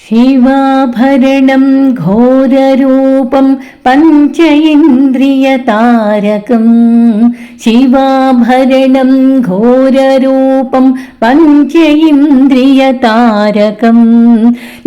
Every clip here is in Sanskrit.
शिवाभरणं घोररूपं पञ्च इन्द्रियतारकं शिवाभरणं घोररूपं पञ्च इन्द्रियतारकं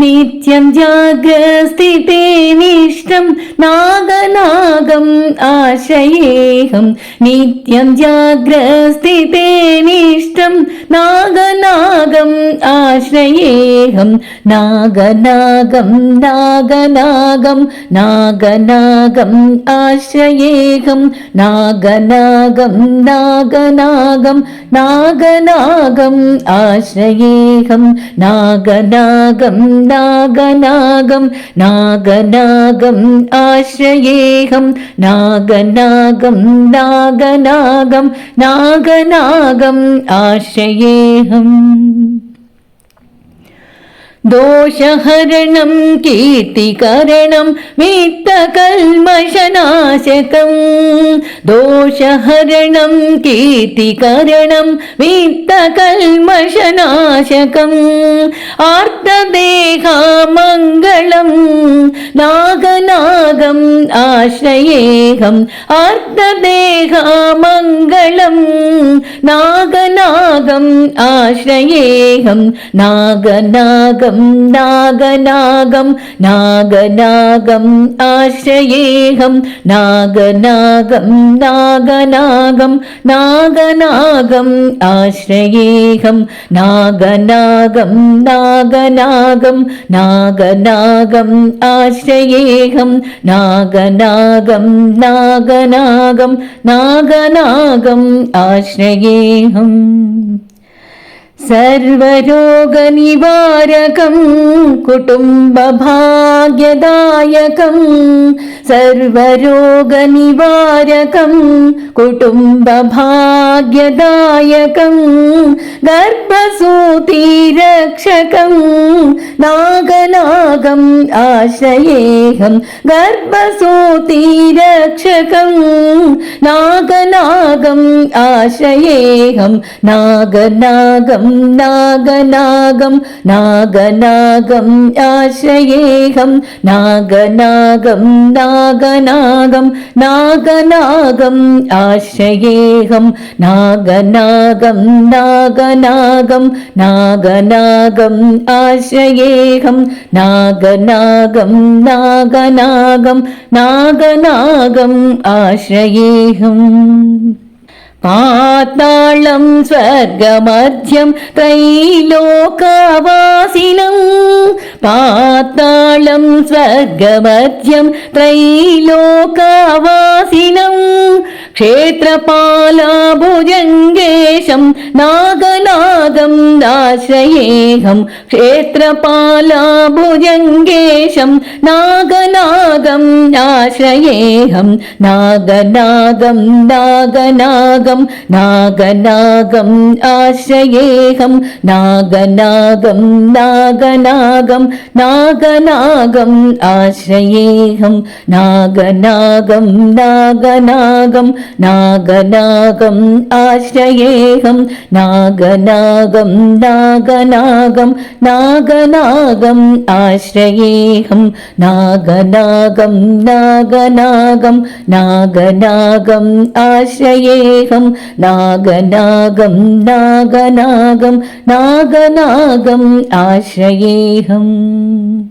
नित्यं जाग्रस्थिते निष्ठं नागनागम् आश्रयेऽहं नित्यं जाग्रस्थिते निष्ठं नागनागम् आश्रयेऽहं नागनागं नागनागं नागनागम् आश्रयेऽहं नागनागं नागनागं नागनागम् आश्रयेऽहं नागनागं नागनागं नागनागम् आश्रयेऽहं नागनागं नागनागं नागनागम् आश्रयेऽहम् दोषहरणं कीर्तिकरणं मित्तकल्मषनाशकं दोषहरणं कीर्तिकरणं मित्तकल्मषनाशकम् आर्तदेहामङ्गलं नागनागम् आश्रयेऽहम् आर्तदेहामङ्गलं नागनागम् आश्रयेऽहं नागनागं नागनागं नागनागम् आश्रयेऽहं नागनागं नागनागं नागनागम् आश्रयेऽहं नागनागं नागनागं नागनागम् आश्रयेऽहं नागनागं नागनागं नागनागम् आश्रयेऽहम् सर्वरोगनिवारकं कुटुम्बभाग्यदायकं सर्वरोगनिवारकं कुटुम्बभाग्यदायकं गर्भसूतिरक्षकं नागनागम् आश्रयेऽहं गर्भसूतिरक्षकं नागनागम् आश्रयेऽहं नागनागं नागनागं नागनागम् आश्रयेऽहं नागनागं नागनागं नागनागम् आश्रयेऽहं नागनागं नागनागं नागनागम् आश्रयेऽहं नागनागं नागनागं नागनागम् आश्रयेऽहम् पातालं स्वर्गमध्यं त्रैलोकवासिनं पातालं स्वर्गमध्यं त्रैलोकवासिनं क्षेत्रपालभुजङ्गेशं नागनागम् आश्रयेऽहं क्षेत्रपालभुजङ्गेशं नागनागम् आश्रयेऽहं नागनागं नागनागं नागनागम् आश्रयेऽहं नागनागं नागनागं नागनागम् आश्रयेऽहं नागनागं नागनागं नागनागम् आश्रयेऽहं नागनागं नागनागं नागनागम् आश्रयेऽहं नागनागं नागनागं नागनागम् आश्रयेऽहं नागनागं नागनागं नागनागम् आश्रयेऽहम्।